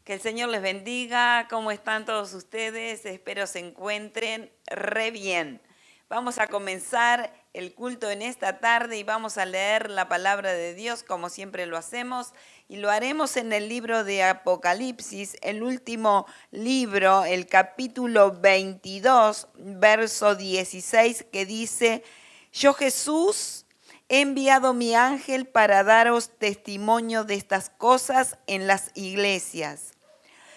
Que el Señor les bendiga. ¿Cómo están todos ustedes? Espero se encuentren re bien. Vamos a comenzar el culto en esta tarde y vamos a leer la palabra de Dios como siempre lo hacemos. Y lo haremos en el libro de Apocalipsis, el último libro, el capítulo 22, verso 16, que dice: Yo, Jesús, he enviado mi ángel para daros testimonio de estas cosas en las iglesias.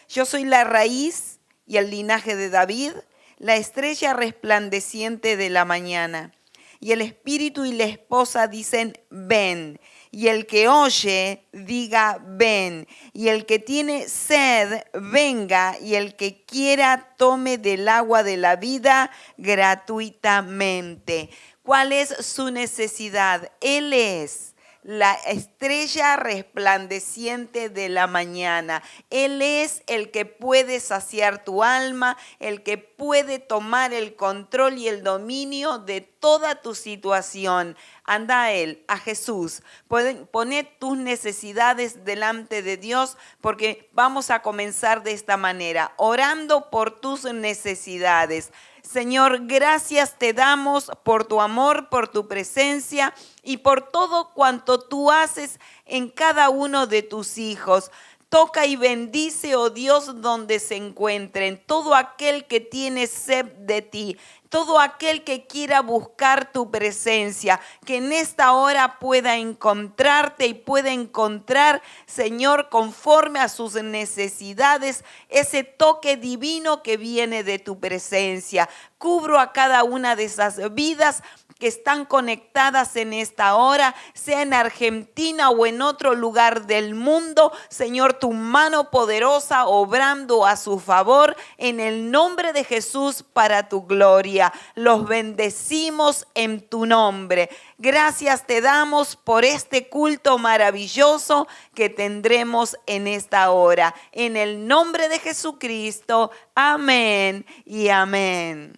Yo soy la raíz y el linaje de David, la estrella resplandeciente de la mañana. Y el espíritu y la esposa dicen, ven. Y el que oye, diga, ven. Y el que tiene sed, venga. Y el que quiera, tome del agua de la vida gratuitamente. ¿Cuál es su necesidad? Él es la estrella resplandeciente de la mañana. Él es el que puede saciar tu alma, el que puede tomar el control y el dominio de toda tu situación. Anda a Él, a Jesús. Poné tus necesidades delante de Dios, porque vamos a comenzar de esta manera, orando por tus necesidades. Señor, gracias te damos por tu amor, por tu presencia y por todo cuanto tú haces en cada uno de tus hijos. Toca y bendice, oh Dios, donde se encuentren, todo aquel que tiene sed de ti, todo aquel que quiera buscar tu presencia, que en esta hora pueda encontrarte y pueda encontrar, Señor, conforme a sus necesidades, ese toque divino que viene de tu presencia. Cubro a cada una de esas vidas que están conectadas en esta hora, sea en Argentina o en otro lugar del mundo. Señor, tu mano poderosa obrando a su favor en el nombre de Jesús para tu gloria. Los bendecimos en tu nombre. Gracias te damos por este culto maravilloso que tendremos en esta hora. En el nombre de Jesucristo. Amén y amén.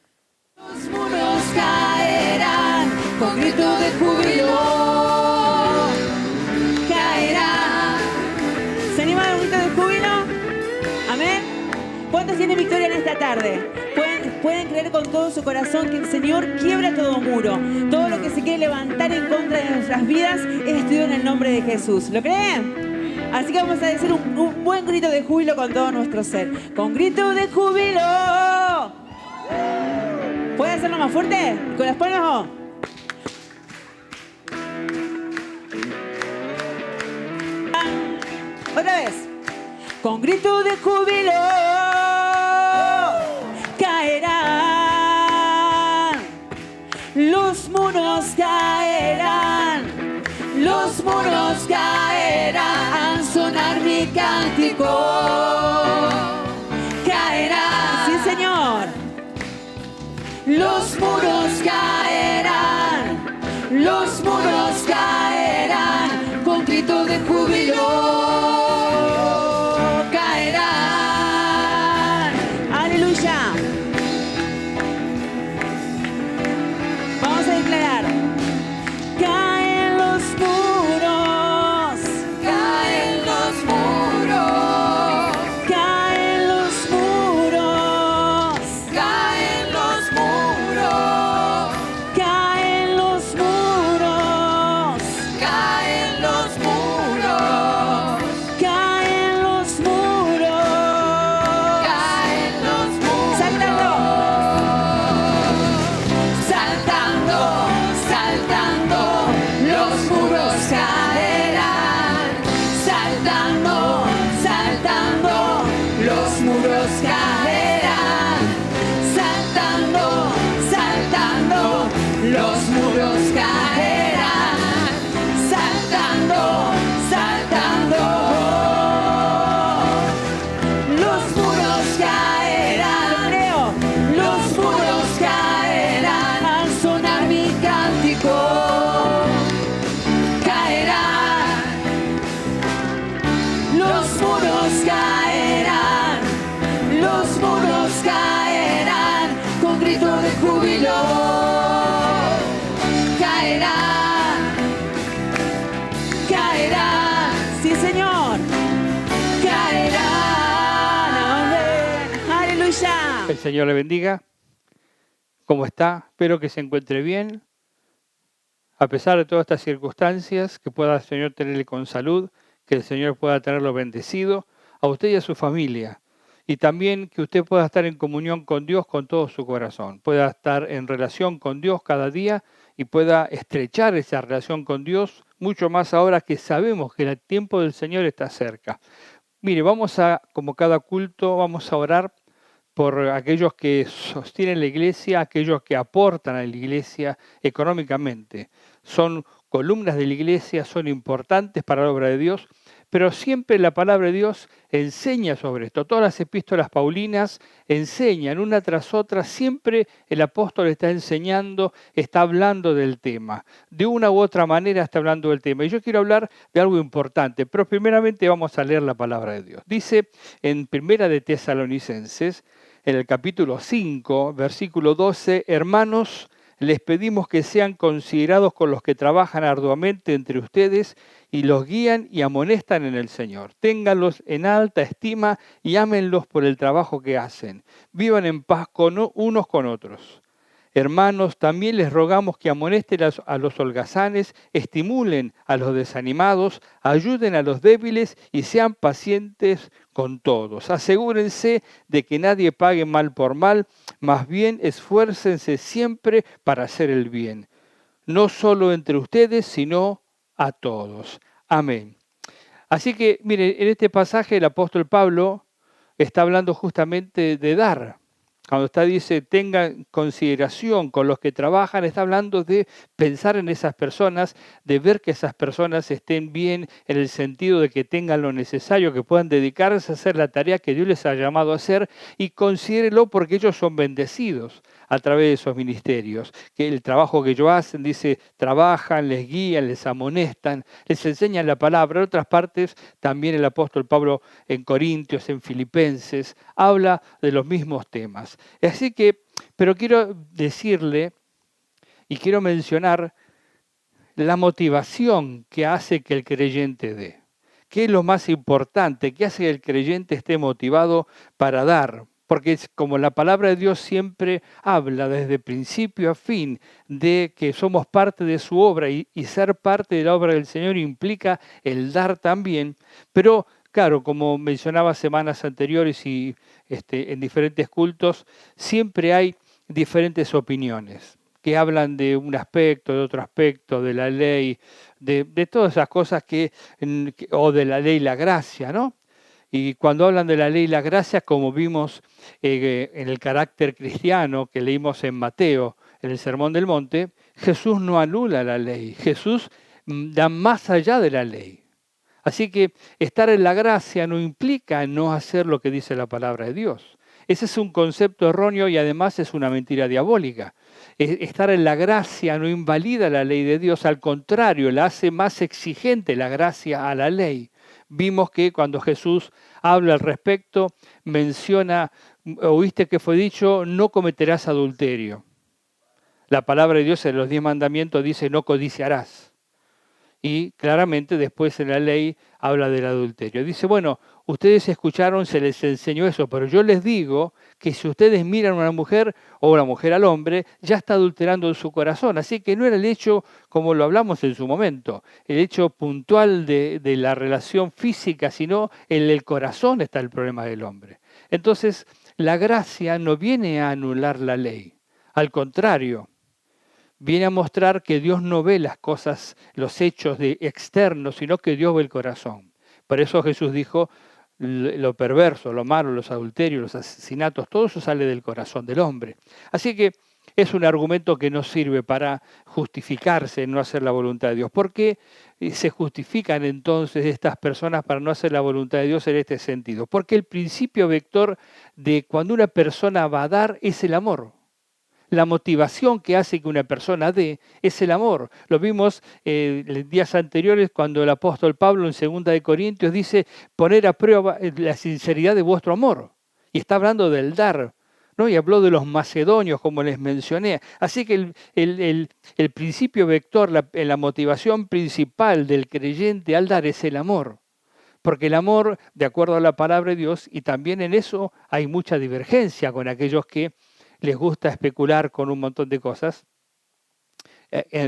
Los muros caerán con grito de júbilo. Caerán. ¿Se animan a un grito de júbilo? Amén. ¿Cuántos tienen victoria en esta tarde? Pueden creer con todo su corazón que el Señor quiebra todo muro. Todo lo que se quiere levantar en contra de nuestras vidas es destruido en el nombre de Jesús. ¿Lo creen? Así que vamos a decir un buen grito de júbilo con todo nuestro ser. Con grito de júbilo. ¿Puede hacerlo más fuerte? ¿Con las palmas? Otra vez. Con grito de júbilo caerán. Los muros caerán. Los muros caerán. Sonar mi cántico. Caerán. Sí, Señor. Los muros caerán, los muros caerán, con grito de júbilo caerán. Aleluya. Vamos a declarar. Caen los muros, caen los muros, caen los muros, caen los muros. Caen los muros, caen los muros, El Señor le bendiga. ¿Cómo está? Espero que se encuentre bien. A pesar de todas estas circunstancias, que pueda el Señor tenerle con salud, que el Señor pueda tenerlo bendecido, a usted y a su familia. Y también que usted pueda estar en comunión con Dios con todo su corazón. Pueda estar en relación con Dios cada día y pueda estrechar esa relación con Dios, mucho más ahora que sabemos que el tiempo del Señor está cerca. Mire, como cada culto, vamos a orar por aquellos que sostienen la iglesia, aquellos que aportan a la iglesia económicamente. Son columnas de la iglesia, son importantes para la obra de Dios, pero siempre la palabra de Dios enseña sobre esto. Todas las epístolas paulinas enseñan una tras otra, siempre el apóstol está enseñando, está hablando del tema. De una u otra manera está hablando del tema. Y yo quiero hablar de algo importante, pero primeramente vamos a leer la palabra de Dios. Dice en Primera de Tesalonicenses, en el capítulo 5, versículo 12, hermanos, les pedimos que sean considerados con los que trabajan arduamente entre ustedes y los guían y amonestan en el Señor. Ténganlos en alta estima y ámenlos por el trabajo que hacen. Vivan en paz unos con otros. Hermanos, también les rogamos que amonesten a los holgazanes, estimulen a los desanimados, ayuden a los débiles y sean pacientes con todos. Asegúrense de que nadie pague mal por mal, más bien esfuércense siempre para hacer el bien, no solo entre ustedes, sino a todos. Amén. Así que, miren, en este pasaje el apóstol Pablo está hablando justamente de dar. Cuando dice tengan consideración con los que trabajan, está hablando de pensar en esas personas, de ver que esas personas estén bien en el sentido de que tengan lo necesario, que puedan dedicarse a hacer la tarea que Dios les ha llamado a hacer y considérenlo porque ellos son bendecidos a través de esos ministerios. Que el trabajo que ellos hacen, dice, trabajan, les guían, les amonestan, les enseñan la palabra. En otras partes, también el apóstol Pablo en Corintios, en Filipenses, habla de los mismos temas. Así que, pero quiero decirle y quiero mencionar la motivación que hace que el creyente dé. ¿Qué es lo más importante? ¿Qué hace que el creyente esté motivado para dar? Porque es como la palabra de Dios siempre habla desde principio a fin de que somos parte de su obra y ser parte de la obra del Señor implica el dar también. Pero claro, como mencionaba semanas anteriores y en diferentes cultos, siempre hay diferentes opiniones que hablan de un aspecto, de otro aspecto, de la ley, de todas esas cosas o de la ley y la gracia, ¿no? Y cuando hablan de la ley y la gracia, como vimos en el carácter cristiano que leímos en Mateo, en el Sermón del Monte, Jesús no anula la ley, Jesús da más allá de la ley. Así que estar en la gracia no implica no hacer lo que dice la palabra de Dios. Ese es un concepto erróneo y además es una mentira diabólica. Estar en la gracia no invalida la ley de Dios, al contrario, la hace más exigente la gracia a la ley. Vimos que cuando Jesús habla al respecto, menciona, oíste que fue dicho, no cometerás adulterio. La palabra de Dios en los 10 mandamientos dice, no codiciarás. Y claramente después en la ley habla del adulterio. Dice, bueno, ustedes escucharon, se les enseñó eso, pero yo les digo que si ustedes miran a una mujer o una mujer al hombre, ya está adulterando en su corazón. Así que no era el hecho, como lo hablamos en su momento, el hecho puntual de la relación física, sino en el corazón está el problema del hombre. Entonces, la gracia no viene a anular la ley. Al contrario, viene a mostrar que Dios no ve las cosas, los hechos externos, sino que Dios ve el corazón. Por eso Jesús dijo, lo perverso, lo malo, los adulterios, los asesinatos, todo eso sale del corazón del hombre. Así que es un argumento que no sirve para justificarse en no hacer la voluntad de Dios. ¿Por qué se justifican entonces estas personas para no hacer la voluntad de Dios en este sentido? Porque el principio vector de cuando una persona va a dar es el amor. La motivación que hace que una persona dé es el amor. Lo vimos en días anteriores cuando el apóstol Pablo en 2 de Corintios dice poner a prueba la sinceridad de vuestro amor. Y está hablando del dar, ¿no? Y habló de los macedonios, como les mencioné. Así que el principio vector, la motivación principal del creyente al dar es el amor. Porque el amor, de acuerdo a la palabra de Dios, y también en eso hay mucha divergencia con aquellos que les gusta especular con un montón de cosas,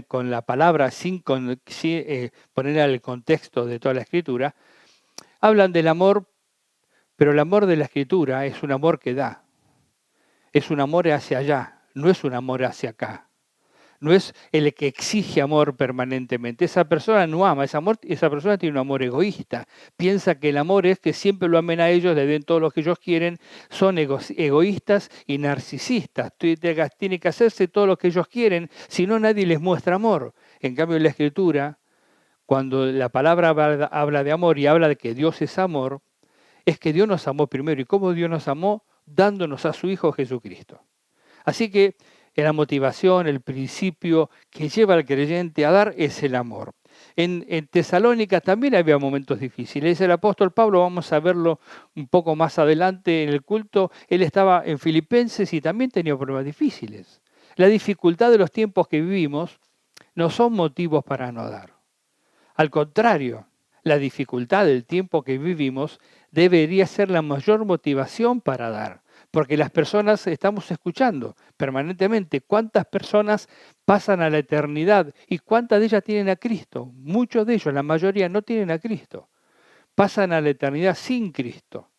con la palabra sin poner al contexto de toda la Escritura, hablan del amor, pero el amor de la Escritura es un amor que da, es un amor hacia allá, no es un amor hacia acá. No es el que exige amor permanentemente. Esa persona no ama, esa persona tiene un amor egoísta. Piensa que el amor es que siempre lo amen a ellos, le den todo lo que ellos quieren. Son egoístas y narcisistas. Tiene que hacerse todo lo que ellos quieren, si no nadie les muestra amor. En cambio, en la Escritura, cuando la palabra habla de amor y habla de que Dios es amor, es que Dios nos amó primero. ¿Y cómo Dios nos amó? Dándonos a su Hijo Jesucristo. Así que la motivación, el principio que lleva al creyente a dar es el amor. En Tesalónica también había momentos difíciles. El apóstol Pablo, vamos a verlo un poco más adelante en el culto, él estaba en Filipenses y también tenía problemas difíciles. La dificultad de los tiempos que vivimos no son motivos para no dar. Al contrario, la dificultad del tiempo que vivimos debería ser la mayor motivación para dar. Porque las personas estamos escuchando permanentemente cuántas personas pasan a la eternidad y cuántas de ellas tienen a Cristo. Muchos de ellos, la mayoría, no tienen a Cristo. Pasan a la eternidad sin Cristo.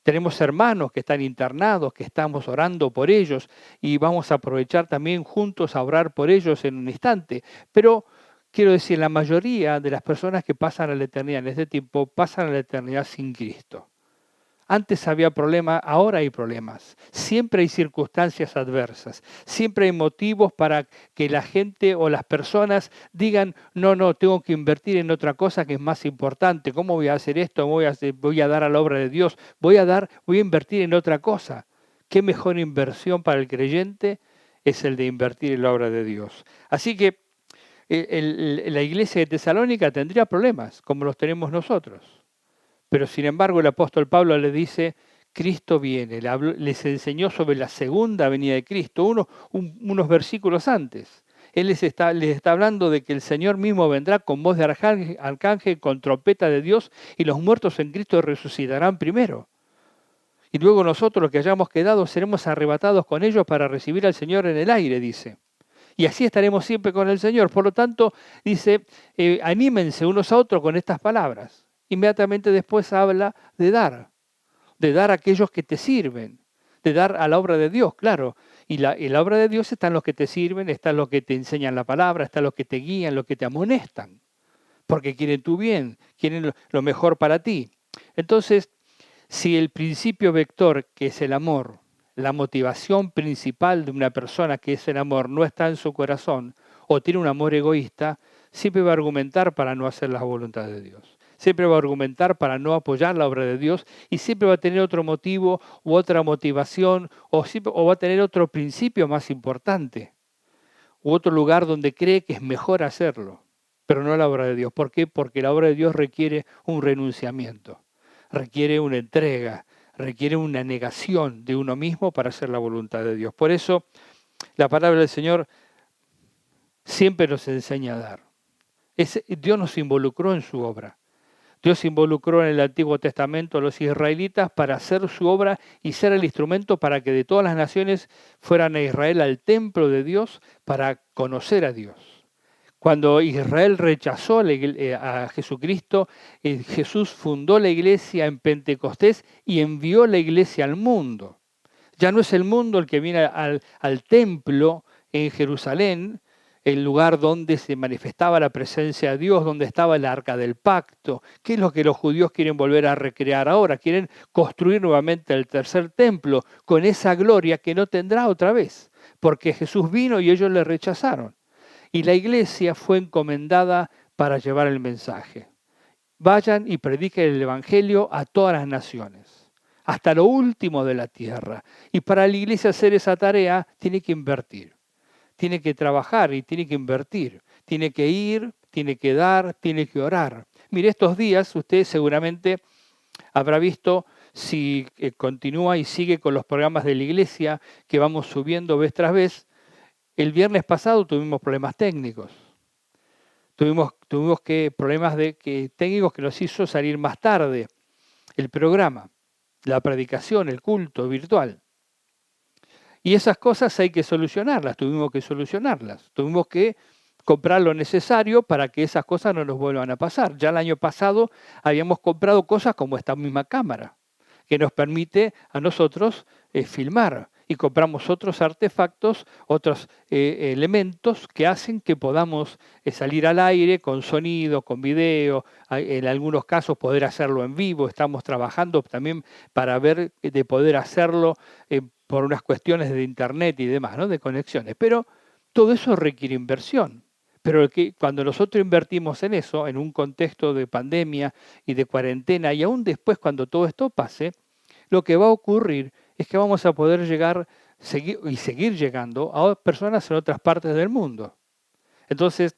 Tenemos hermanos que están internados, que estamos orando por ellos y vamos a aprovechar también juntos a orar por ellos en un instante. Pero quiero decir, la mayoría de las personas que pasan a la eternidad en este tiempo pasan a la eternidad sin Cristo. Antes había problemas, ahora hay problemas. Siempre hay circunstancias adversas. Siempre hay motivos para que la gente o las personas digan, no, tengo que invertir en otra cosa que es más importante. ¿Cómo voy a hacer esto? Voy a dar a la obra de Dios. Voy a invertir en otra cosa. ¿Qué mejor inversión para el creyente es el de invertir en la obra de Dios? Así que la iglesia de Tesalónica tendría problemas, como los tenemos nosotros. Pero sin embargo el apóstol Pablo le dice, Cristo viene, les enseñó sobre la segunda venida de Cristo, unos versículos antes. Él les está hablando de que el Señor mismo vendrá con voz de arcángel, con trompeta de Dios, y los muertos en Cristo resucitarán primero. Y luego nosotros, los que hayamos quedado, seremos arrebatados con ellos para recibir al Señor en el aire, dice. Y así estaremos siempre con el Señor. Por lo tanto, dice, anímense unos a otros con estas palabras. Inmediatamente después habla de dar a aquellos que te sirven, de dar a la obra de Dios, claro. Y la obra de Dios está en los que te sirven, está en los que te enseñan la palabra, está en los que te guían, los que te amonestan, porque quieren tu bien, quieren lo mejor para ti. Entonces, si el principio vector, que es el amor, la motivación principal de una persona, que es el amor, no está en su corazón, o tiene un amor egoísta, siempre va a argumentar para no hacer la voluntad de Dios. Siempre va a argumentar para no apoyar la obra de Dios y siempre va a tener otro motivo u otra motivación o va a tener otro principio más importante u otro lugar donde cree que es mejor hacerlo, pero no la obra de Dios. ¿Por qué? Porque la obra de Dios requiere un renunciamiento, requiere una entrega, requiere una negación de uno mismo para hacer la voluntad de Dios. Por eso la palabra del Señor siempre nos enseña a dar. Dios nos involucró en su obra. Dios involucró en el Antiguo Testamento a los israelitas para hacer su obra y ser el instrumento para que de todas las naciones fueran a Israel al templo de Dios para conocer a Dios. Cuando Israel rechazó a Jesucristo, Jesús fundó la iglesia en Pentecostés y envió la iglesia al mundo. Ya no es el mundo el que viene al templo en Jerusalén, el lugar donde se manifestaba la presencia de Dios, donde estaba el arca del pacto. ¿Qué es lo que los judíos quieren volver a recrear ahora? Quieren construir nuevamente el tercer templo con esa gloria que no tendrá otra vez, porque Jesús vino y ellos le rechazaron. Y la iglesia fue encomendada para llevar el mensaje. Vayan y prediquen el evangelio a todas las naciones, hasta lo último de la tierra. Y para la iglesia hacer esa tarea tiene que invertir. Tiene que trabajar y tiene que invertir, tiene que ir, tiene que dar, tiene que orar. Mire, estos días usted seguramente habrá visto, si continúa y sigue con los programas de la iglesia que vamos subiendo vez tras vez, el viernes pasado tuvimos problemas técnicos. Tuvimos problemas técnicos que nos hizo salir más tarde el programa, la predicación, el culto virtual. Y esas cosas hay que solucionarlas, tuvimos que solucionarlas. Tuvimos que comprar lo necesario para que esas cosas no nos vuelvan a pasar. Ya el año pasado habíamos comprado cosas como esta misma cámara, que nos permite a nosotros filmar. Y compramos otros artefactos, otros elementos que hacen que podamos salir al aire con sonido, con video, en algunos casos poder hacerlo en vivo. Estamos trabajando también para ver de poder hacerlo por unas cuestiones de internet y demás, ¿no? De conexiones. Pero todo eso requiere inversión. Pero cuando nosotros invertimos en eso, en un contexto de pandemia y de cuarentena, y aún después cuando todo esto pase, lo que va a ocurrir es que vamos a poder seguir llegando a personas en otras partes del mundo. Entonces,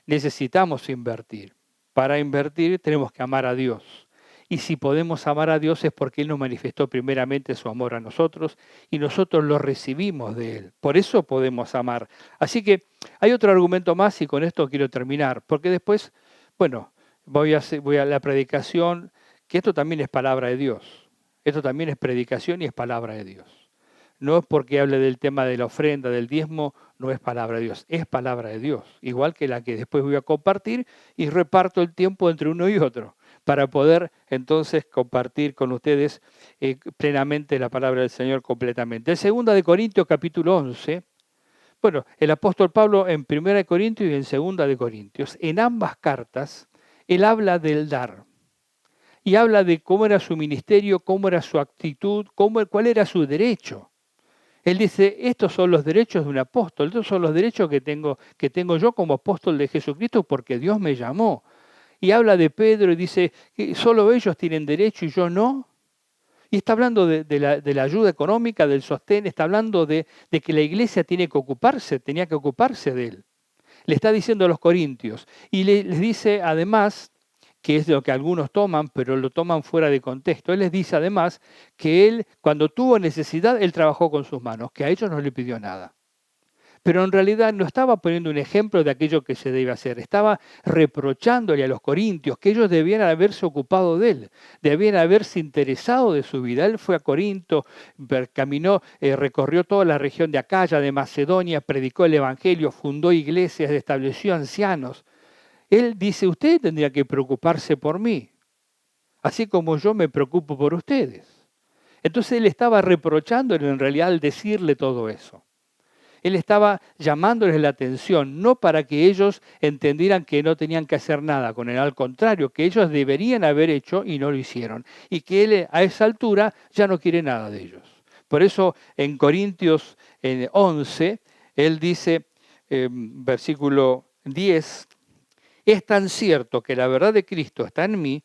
necesitamos invertir. Para invertir tenemos que amar a Dios. Y si podemos amar a Dios es porque Él nos manifestó primeramente su amor a nosotros y nosotros lo recibimos de Él. Por eso podemos amar. Así que hay otro argumento más y con esto quiero terminar. Porque después, bueno, voy a la predicación, que esto también es palabra de Dios. Esto también es predicación y es palabra de Dios. No es porque hable del tema de la ofrenda, del diezmo, no es palabra de Dios, es palabra de Dios. Igual que la que después voy a compartir y reparto el tiempo entre uno y otro para poder entonces compartir con ustedes plenamente la palabra del Señor completamente. En 2 Corintios capítulo 11, bueno, el apóstol Pablo en 1 Corintios y en 2 Corintios, en ambas cartas, él habla del dar. Y habla de cómo era su ministerio, cómo era su actitud, cuál era su derecho. Él dice, estos son los derechos de un apóstol, estos son los derechos que tengo yo como apóstol de Jesucristo porque Dios me llamó. Y habla de Pedro y dice, que solo ellos tienen derecho y yo no. Y está hablando de la ayuda económica, del sostén, está hablando de que la iglesia tenía que ocuparse de él. Le está diciendo a los corintios. Y les dice además, que es lo que algunos toman, pero lo toman fuera de contexto. Él les dice además que él, cuando tuvo necesidad, él trabajó con sus manos, que a ellos no le pidió nada. Pero en realidad no estaba poniendo un ejemplo de aquello que se debe hacer, estaba reprochándole a los corintios que ellos debían haberse ocupado de él, debían haberse interesado de su vida. Él fue a Corinto, caminó, recorrió toda la región de Acaya, de Macedonia, predicó el evangelio, fundó iglesias, estableció ancianos. Él dice, usted tendría que preocuparse por mí, así como yo me preocupo por ustedes. Entonces él estaba reprochándole en realidad al decirle todo eso. Él estaba llamándoles la atención, no para que ellos entendieran que no tenían que hacer nada con él, al contrario, que ellos deberían haber hecho y no lo hicieron. Y que él a esa altura ya no quiere nada de ellos. Por eso en Corintios 11, él dice, versículo 10, es tan cierto que la verdad de Cristo está en mí,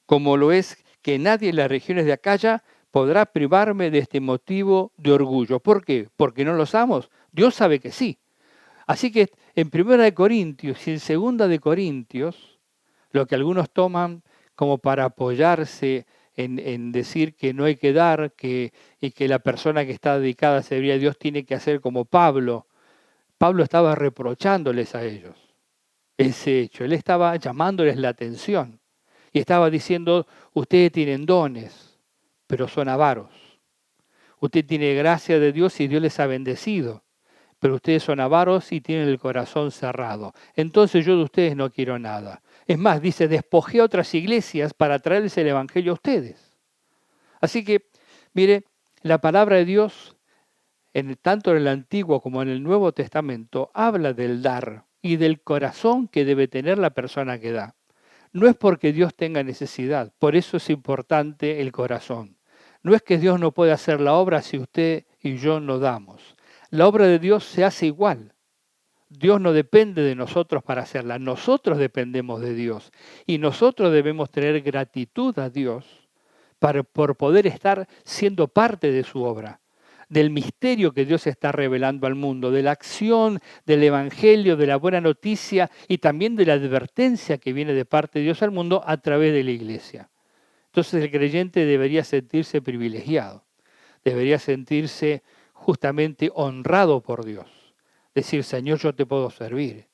como lo es que nadie en las regiones de Acaya podrá privarme de este motivo de orgullo. ¿Por qué? ¿Porque no los amo? Dios sabe que sí. Así que en 1 Corintios y en 2 Corintios, lo que algunos toman como para apoyarse en decir que no hay que dar, y que la persona que está dedicada a servir a Dios tiene que hacer como Pablo. Pablo estaba reprochándoles a ellos ese hecho. Él estaba llamándoles la atención y estaba diciendo, ustedes tienen dones, pero son avaros. Usted tiene gracia de Dios y Dios les ha bendecido, pero ustedes son avaros y tienen el corazón cerrado. Entonces yo de ustedes no quiero nada. Es más, dice, despojé a otras iglesias para traerles el evangelio a ustedes. Así que, mire, la palabra de Dios, tanto en el Antiguo como en el Nuevo Testamento, habla del dar y del corazón que debe tener la persona que da. No es porque Dios tenga necesidad, por eso es importante el corazón. No es que Dios no pueda hacer la obra si usted y yo no damos. La obra de Dios se hace igual. Dios no depende de nosotros para hacerla, nosotros dependemos de Dios. Y nosotros debemos tener gratitud a Dios por poder estar siendo parte de su obra, del misterio que Dios está revelando al mundo, de la acción del Evangelio, de la buena noticia y también de la advertencia que viene de parte de Dios al mundo a través de la iglesia. Entonces el creyente debería sentirse privilegiado, debería sentirse justamente honrado por Dios. Decir, Señor, yo te puedo servir,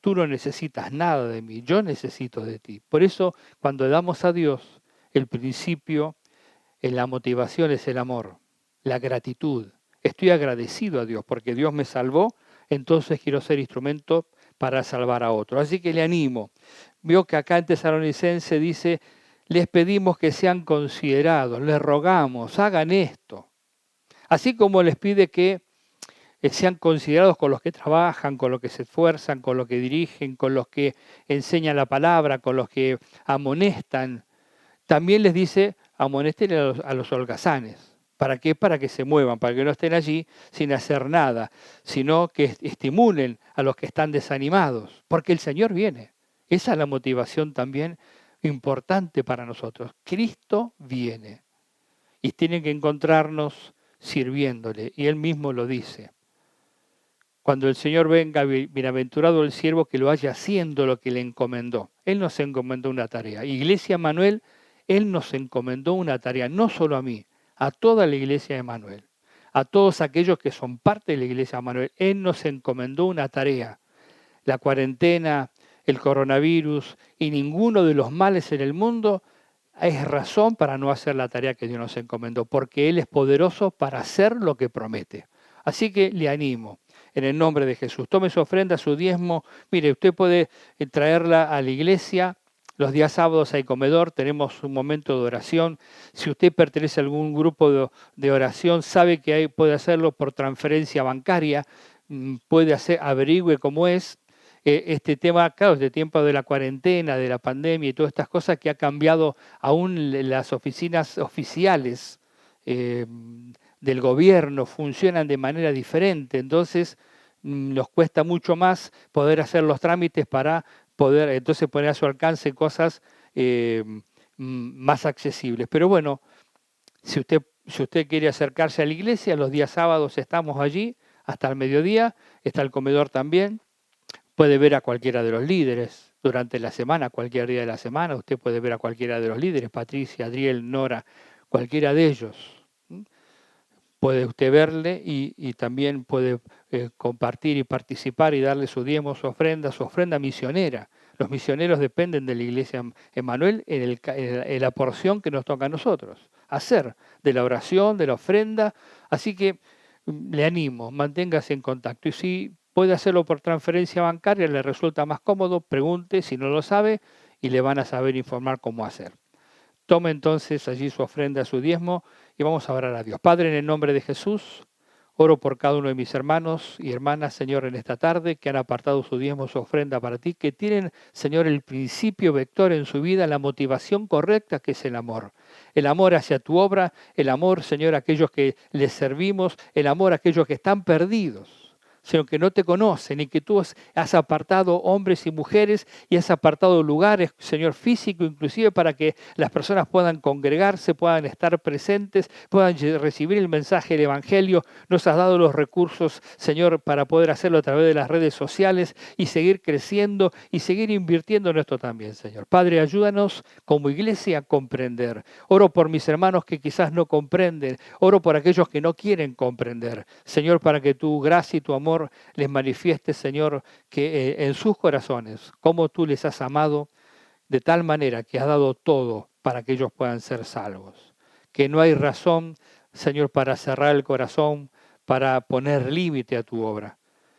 Tú no necesitas nada de mí, yo necesito de ti. Por eso, cuando damos a Dios, el principio, la motivación es el amor, la gratitud. Estoy agradecido a Dios porque Dios me salvó, entonces quiero ser instrumento para salvar a otros. Así que le animo. Veo que acá en Tesalonicense dice, les pedimos que sean considerados, les rogamos, hagan esto. Así como les pide que sean considerados con los que trabajan, con los que se esfuerzan, con los que dirigen, con los que enseñan la palabra, con los que amonestan. También les dice, amonesten a los holgazanes. ¿Para qué? Para que se muevan, para que no estén allí sin hacer nada, sino que estimulen a los que están desanimados, porque el Señor viene. Esa es la motivación también importante para nosotros. Cristo viene y tiene que encontrarnos sirviéndole, y Él mismo lo dice. Cuando el Señor venga, bienaventurado el siervo que lo vaya haciendo lo que le encomendó. Él nos encomendó una tarea. Iglesia Emanuel, Él nos encomendó una tarea, no solo a mí, a toda la iglesia de Emanuel, a todos aquellos que son parte de la iglesia de Emanuel. Él nos encomendó una tarea. La cuarentena, el coronavirus y ninguno de los males en el mundo es razón para no hacer la tarea que Dios nos encomendó, porque Él es poderoso para hacer lo que promete. Así que le animo, en el nombre de Jesús. Tome su ofrenda, su diezmo. Mire, usted puede traerla a la iglesia. Los días sábados hay comedor, tenemos un momento de oración. Si usted pertenece a algún grupo de oración, sabe que puede hacerlo por transferencia bancaria. Puede averigüe cómo es. Este tema, claro, este tiempo de la cuarentena, de la pandemia y todas estas cosas que ha cambiado aún las oficinas oficiales del gobierno, funcionan de manera diferente. Entonces, nos cuesta mucho más poder hacer los trámites para poder entonces poner a su alcance cosas más accesibles. Pero bueno, si usted quiere acercarse a la iglesia, los días sábados estamos allí hasta el mediodía, está el comedor también. Puede ver a cualquiera de los líderes durante la semana, cualquier día de la semana. Usted puede ver a cualquiera de los líderes, Patricia, Adriel, Nora, cualquiera de ellos. Puede usted verle y también puede compartir y participar y darle su diezmo, su ofrenda misionera. Los misioneros dependen de la iglesia Emanuel en la porción que nos toca a nosotros hacer, de la oración, de la ofrenda. Así que le animo, manténgase en contacto. Y si puede hacerlo por transferencia bancaria, le resulta más cómodo, pregunte si no lo sabe y le van a saber informar cómo hacer. Tome entonces allí su ofrenda, su diezmo y vamos a orar a Dios. Padre, en el nombre de Jesús, oro por cada uno de mis hermanos y hermanas, Señor, en esta tarde, que han apartado su diezmo, su ofrenda para ti, que tienen, Señor, el principio vector en su vida, la motivación correcta que es el amor. El amor hacia tu obra, el amor, Señor, a aquellos que les servimos, el amor a aquellos que están perdidos, Señor, que no te conocen y que tú has apartado hombres y mujeres y has apartado lugares, Señor, físico inclusive para que las personas puedan congregarse, puedan estar presentes, puedan recibir el mensaje del Evangelio. Nos has dado los recursos, Señor, para poder hacerlo a través de las redes sociales y seguir creciendo y seguir invirtiendo en esto también, Señor. Padre, ayúdanos como iglesia a comprender. Oro por mis hermanos que quizás no comprenden. Oro por aquellos que no quieren comprender. Señor, para que tu gracia y tu amor les manifieste, Señor, que en sus corazones, como tú les has amado, de tal manera que has dado todo para que ellos puedan ser salvos. Que no hay razón, Señor, para cerrar el corazón, para poner límite a tu obra.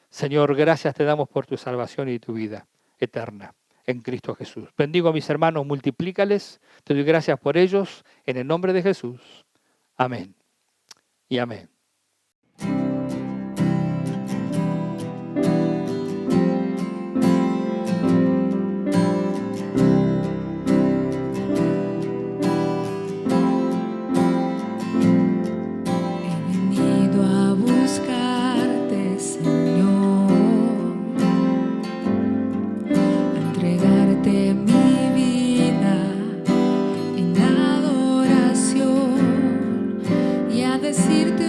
Señor, gracias te damos por tu salvación y tu vida eterna en Cristo Jesús. Bendigo a mis hermanos, multiplícales, te doy gracias por ellos, en el nombre de Jesús. Amén y amén. Decirte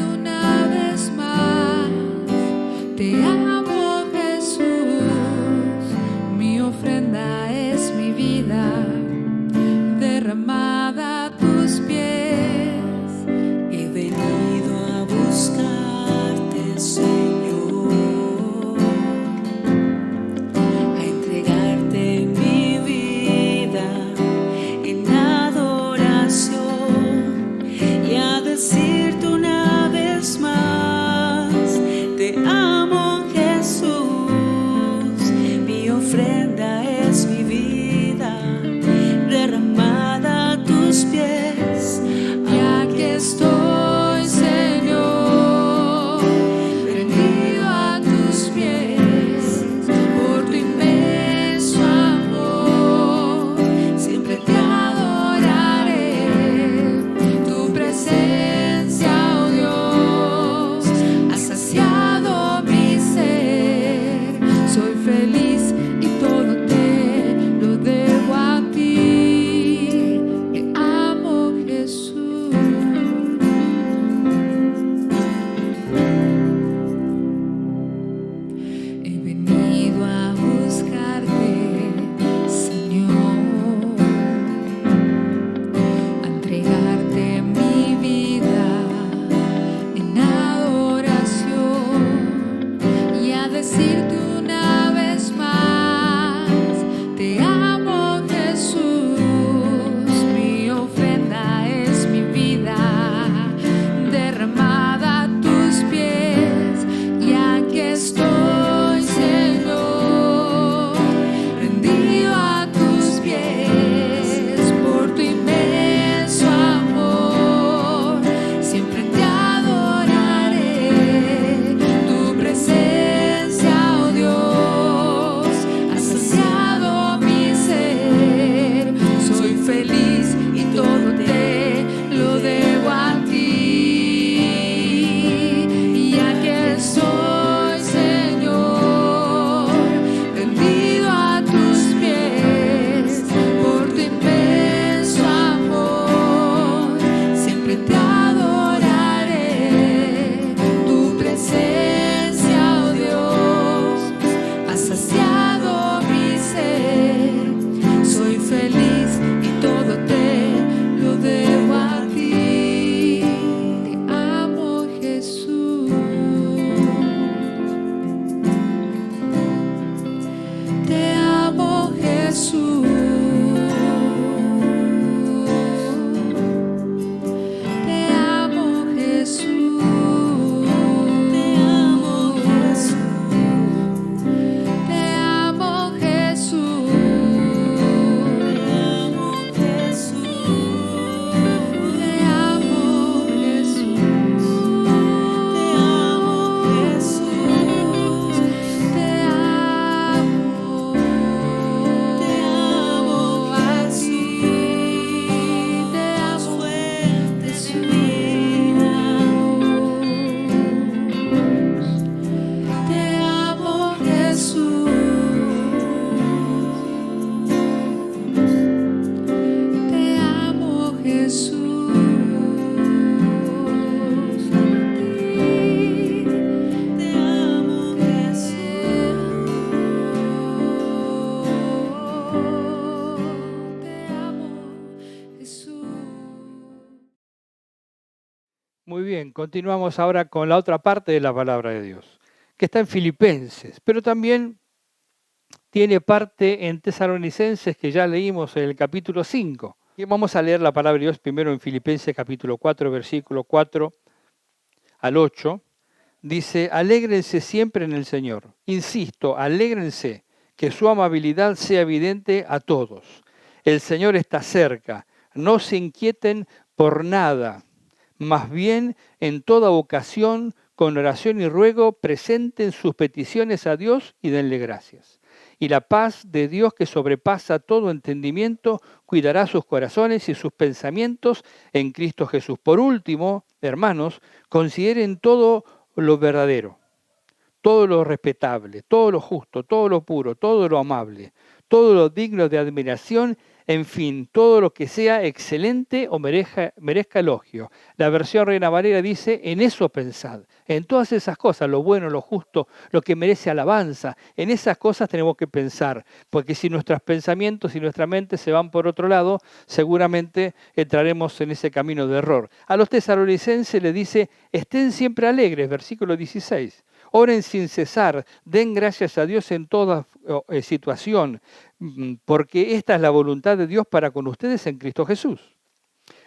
Muy bien, continuamos ahora con la otra parte de la palabra de Dios, que está en Filipenses, pero también tiene parte en Tesalonicenses, que ya leímos en el capítulo 5. Y vamos a leer la palabra de Dios primero en Filipenses capítulo 4, versículo 4 al 8. Dice, alégrense siempre en el Señor. Insisto, alégrense, que su amabilidad sea evidente a todos. El Señor está cerca. No se inquieten por nada. Más bien, en toda ocasión, con oración y ruego, presenten sus peticiones a Dios y denle gracias. Y la paz de Dios, que sobrepasa todo entendimiento, cuidará sus corazones y sus pensamientos en Cristo Jesús. Por último, hermanos, consideren todo lo verdadero, todo lo respetable, todo lo justo, todo lo puro, todo lo amable, todo lo digno de admiración, en fin, todo lo que sea excelente o merezca elogio. La versión Reina Valera dice, en eso pensad, en todas esas cosas, lo bueno, lo justo, lo que merece alabanza, en esas cosas tenemos que pensar, porque si nuestros pensamientos y nuestra mente se van por otro lado, seguramente entraremos en ese camino de error. A los tesalonicenses le dice, estén siempre alegres, versículo 16. Oren sin cesar, den gracias a Dios en toda situación, porque esta es la voluntad de Dios para con ustedes en Cristo Jesús.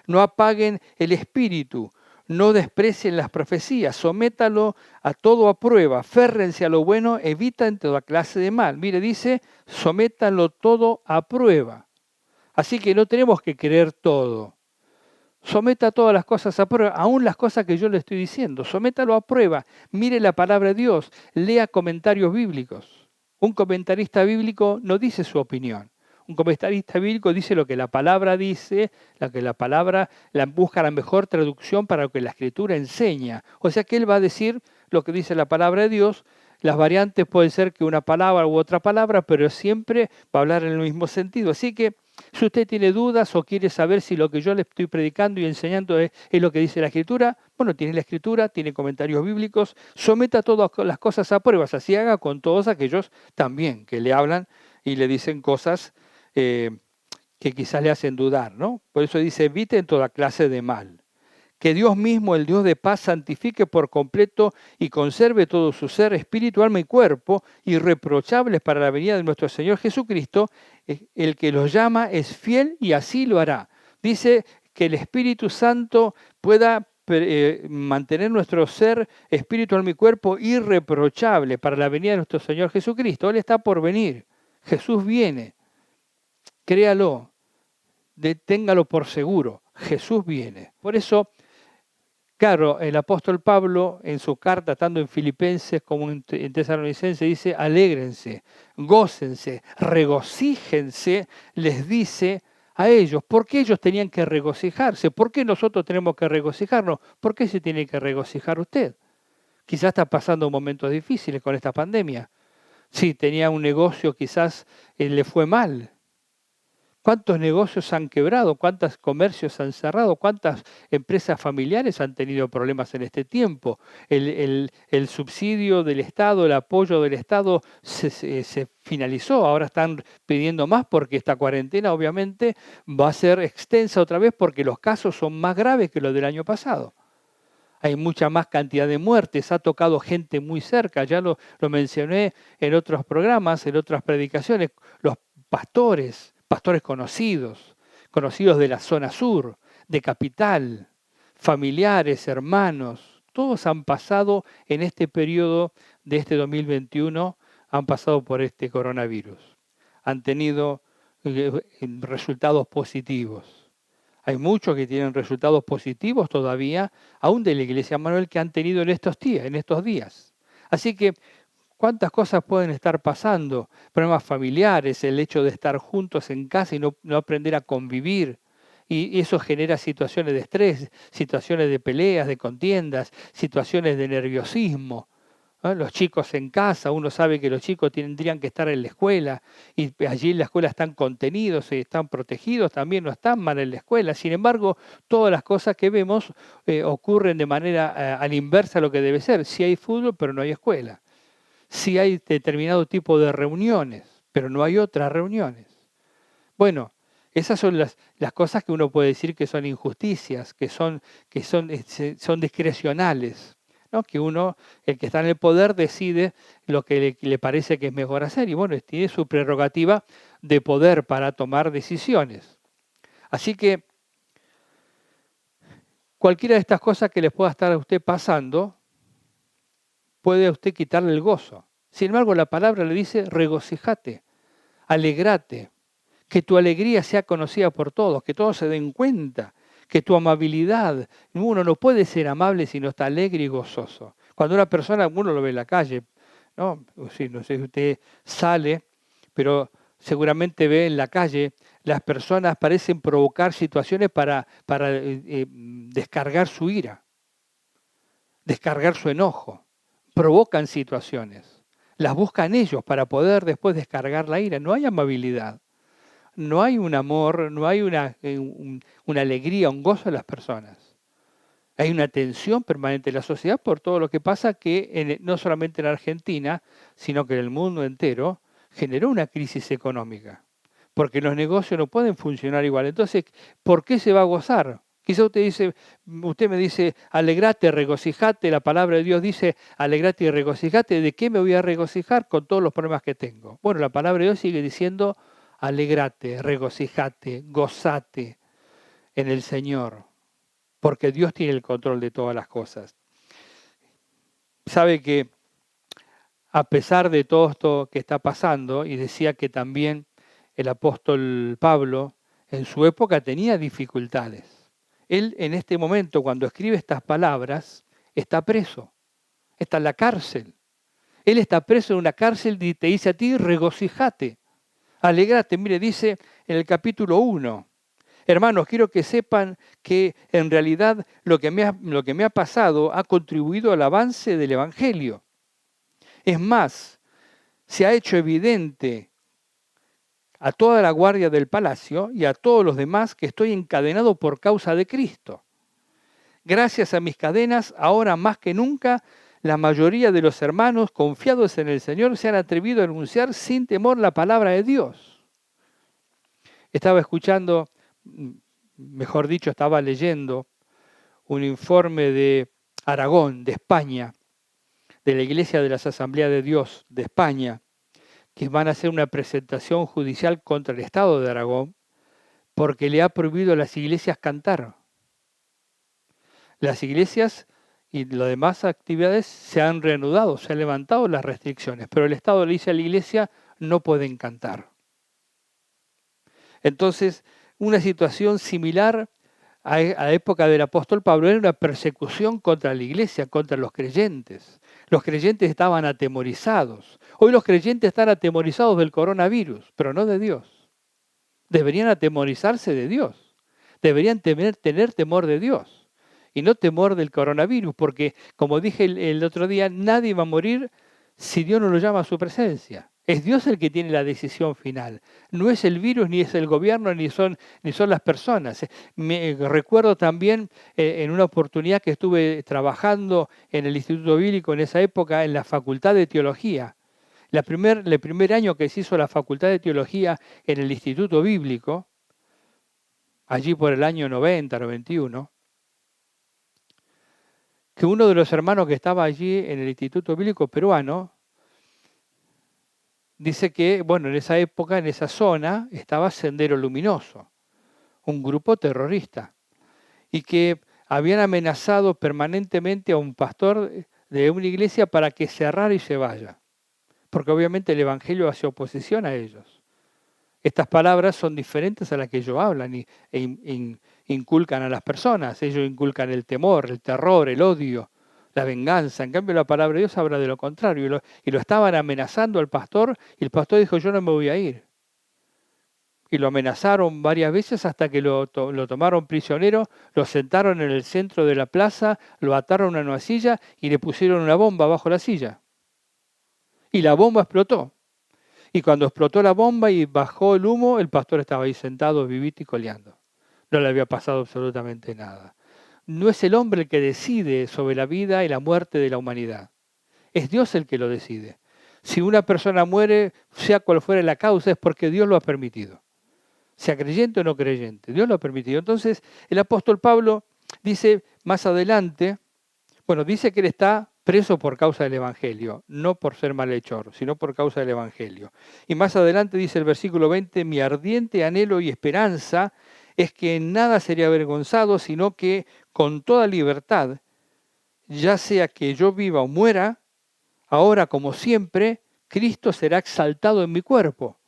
No apaguen el espíritu, no desprecien las profecías, sométalo a todo a prueba, férrense a lo bueno, eviten toda clase de mal. Mire, dice, sométalo todo a prueba. Así que no tenemos que creer todo. Someta todas las cosas a prueba, aún las cosas que yo le estoy diciendo. Sométalo a prueba, mire la palabra de Dios, lea comentarios bíblicos. Un comentarista bíblico no dice su opinión. Un comentarista bíblico dice lo que la palabra dice, lo que la palabra busca la mejor traducción para lo que la Escritura enseña. O sea que él va a decir lo que dice la palabra de Dios. Las variantes pueden ser que una palabra u otra palabra, pero siempre va a hablar en el mismo sentido. Así que si usted tiene dudas o quiere saber si lo que yo le estoy predicando y enseñando es lo que dice la Escritura, bueno, tiene la Escritura, tiene comentarios bíblicos, someta todas las cosas a pruebas, así haga con todos aquellos también que le hablan y le dicen cosas que quizás le hacen dudar, ¿no? Por eso dice, eviten toda clase de mal. Que Dios mismo, el Dios de paz, santifique por completo y conserve todo su ser, espíritu, alma y cuerpo, irreprochables para la venida de nuestro Señor Jesucristo. El que los llama es fiel y así lo hará. Dice que el Espíritu Santo pueda mantener nuestro ser, espíritu, alma y cuerpo irreprochable para la venida de nuestro Señor Jesucristo. Él está por venir. Jesús viene. Créalo. Téngalo por seguro. Jesús viene. Por eso, claro, el apóstol Pablo en su carta, tanto en Filipenses como en Tesalonicenses, dice, alégrense, gócense, regocíjense, les dice a ellos. ¿Por qué ellos tenían que regocijarse? ¿Por qué nosotros tenemos que regocijarnos? ¿Por qué se tiene que regocijar usted? Quizás está pasando momentos difíciles con esta pandemia. Sí, tenía un negocio, quizás le fue mal. ¿Cuántos negocios han quebrado? ¿Cuántos comercios han cerrado? ¿Cuántas empresas familiares han tenido problemas en este tiempo? El subsidio del Estado, el apoyo del Estado se finalizó. Ahora están pidiendo más porque esta cuarentena obviamente va a ser extensa otra vez porque los casos son más graves que los del año pasado. Hay mucha más cantidad de muertes, ha tocado gente muy cerca, ya lo mencioné en otros programas, en otras predicaciones, los pastores conocidos de la zona sur, de Capital, familiares, hermanos, todos han pasado en este periodo de este 2021, han pasado por este coronavirus. Han tenido resultados positivos. Hay muchos que tienen resultados positivos todavía, aún de la Iglesia Manuel, que han tenido en estos días. Así que, ¿cuántas cosas pueden estar pasando? Problemas familiares, el hecho de estar juntos en casa y no aprender a convivir. Y eso genera situaciones de estrés, situaciones de peleas, de contiendas, situaciones de nerviosismo. Los chicos en casa, uno sabe que los chicos tendrían que estar en la escuela y allí en la escuela están contenidos y están protegidos, también no están mal en la escuela. Sin embargo, todas las cosas que vemos ocurren de manera a la inversa a lo que debe ser. Sí hay fútbol, pero no hay escuela. Sí hay determinado tipo de reuniones, pero no hay otras reuniones. Bueno, Esas son las cosas que uno puede decir que son injusticias, son discrecionales, ¿no? Que uno, el que está en el poder, decide lo que le parece que es mejor hacer. Y bueno, tiene su prerrogativa de poder para tomar decisiones. Así que cualquiera de estas cosas que les pueda estar a usted pasando, puede a usted quitarle el gozo. Sin embargo, la palabra le dice, regocijate, alegrate, que tu alegría sea conocida por todos, que todos se den cuenta, que tu amabilidad, uno no puede ser amable si no está alegre y gozoso. Cuando una persona, uno lo ve en la calle, ¿no? Sí, no sé si usted sale, pero seguramente ve en la calle, las personas parecen provocar situaciones para descargar su ira, descargar su enojo. Provocan situaciones, las buscan ellos para poder después descargar la ira. No hay amabilidad. No hay un amor, no hay una alegría, un gozo de las personas. Hay una tensión permanente en la sociedad por todo lo que pasa que no solamente en Argentina, sino que en el mundo entero generó una crisis económica. Porque los negocios no pueden funcionar igual. Entonces, ¿por qué se va a gozar? Quizá usted me dice, alegrate, regocijate. La palabra de Dios dice, alegrate y regocijate. ¿De qué me voy a regocijar con todos los problemas que tengo? Bueno, la palabra de Dios sigue diciendo, alegrate, regocijate, gozate en el Señor, porque Dios tiene el control de todas las cosas. Sabe que a pesar de todo esto que está pasando, y decía que también el apóstol Pablo en su época tenía dificultades. Él en este momento, cuando escribe estas palabras, está preso, está en la cárcel. Él está preso en una cárcel y te dice a ti, regocijate. Alegrate, mire, dice en el capítulo 1, hermanos, quiero que sepan que en realidad lo que me ha pasado ha contribuido al avance del Evangelio. Es más, se ha hecho evidente a toda la guardia del palacio y a todos los demás que estoy encadenado por causa de Cristo. Gracias a mis cadenas, ahora más que nunca, la mayoría de los hermanos confiados en el Señor se han atrevido a anunciar sin temor la palabra de Dios. Estaba escuchando, mejor dicho, estaba leyendo un informe de Aragón, de España, de la Iglesia de las Asambleas de Dios de España, que van a hacer una presentación judicial contra el Estado de Aragón porque le ha prohibido a las iglesias cantar. Las iglesias y las demás actividades se han reanudado, se han levantado las restricciones, pero el Estado le dice a la iglesia, no pueden cantar. Entonces, una situación similar a la época del apóstol Pablo era una persecución contra la iglesia, contra los creyentes. Los creyentes estaban atemorizados. Hoy los creyentes están atemorizados del coronavirus, pero no de Dios. Deberían atemorizarse de Dios. Deberían tener temor de Dios. Y no temor del coronavirus, porque, como dije el otro día, nadie va a morir si Dios no lo llama a su presencia. Es Dios el que tiene la decisión final. No es el virus, ni es el gobierno, ni son las personas. Recuerdo también en una oportunidad que estuve trabajando en el Instituto Bíblico en esa época, en la Facultad de Teología. El primer año que se hizo la Facultad de Teología en el Instituto Bíblico, allí por el año 90, 91, que uno de los hermanos que estaba allí en el Instituto Bíblico peruano, dice que, bueno, en esa época, en esa zona, estaba Sendero Luminoso, un grupo terrorista, y que habían amenazado permanentemente a un pastor de una iglesia para que cerrara y se vaya, porque obviamente el Evangelio hace oposición a ellos. Estas palabras son diferentes a las que ellos hablan e inculcan a las personas. Ellos inculcan el temor, el terror, el odio, la venganza. En cambio, la palabra de Dios habla de lo contrario. Y lo estaban amenazando al pastor y el pastor dijo, yo no me voy a ir. Y lo amenazaron varias veces hasta que lo tomaron prisionero, lo sentaron en el centro de la plaza, lo ataron a una silla y le pusieron una bomba bajo la silla. Y la bomba explotó. Y cuando explotó la bomba y bajó el humo, el pastor estaba ahí sentado, vivito y coleando. No le había pasado absolutamente nada. No es el hombre el que decide sobre la vida y la muerte de la humanidad. Es Dios el que lo decide. Si una persona muere, sea cual fuera la causa, es porque Dios lo ha permitido. sea creyente o no creyente. Dios lo ha permitido. Entonces, el apóstol Pablo dice más adelante, bueno, dice que él está preso por causa del Evangelio, no por ser malhechor, sino por causa del Evangelio. Y más adelante dice el versículo 20, mi ardiente anhelo y esperanza es que en nada sería avergonzado, sino que con toda libertad, ya sea que yo viva o muera, ahora como siempre, Cristo será exaltado en mi cuerpo.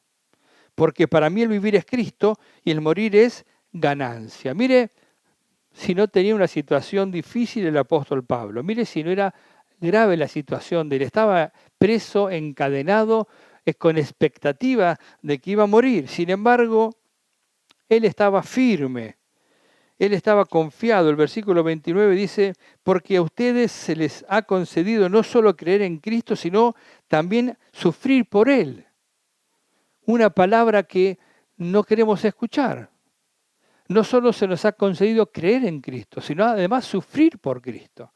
Porque para mí el vivir es Cristo y el morir es ganancia. Mire si no tenía una situación difícil el apóstol Pablo. Mire si no era grave la situación de él. Estaba preso, encadenado, con expectativa de que iba a morir. Sin embargo, él estaba firme. Él estaba confiado. El versículo 29 dice, porque a ustedes se les ha concedido no solo creer en Cristo, sino también sufrir por Él. Una palabra que no queremos escuchar. No solo se nos ha concedido creer en Cristo, sino además sufrir por Cristo.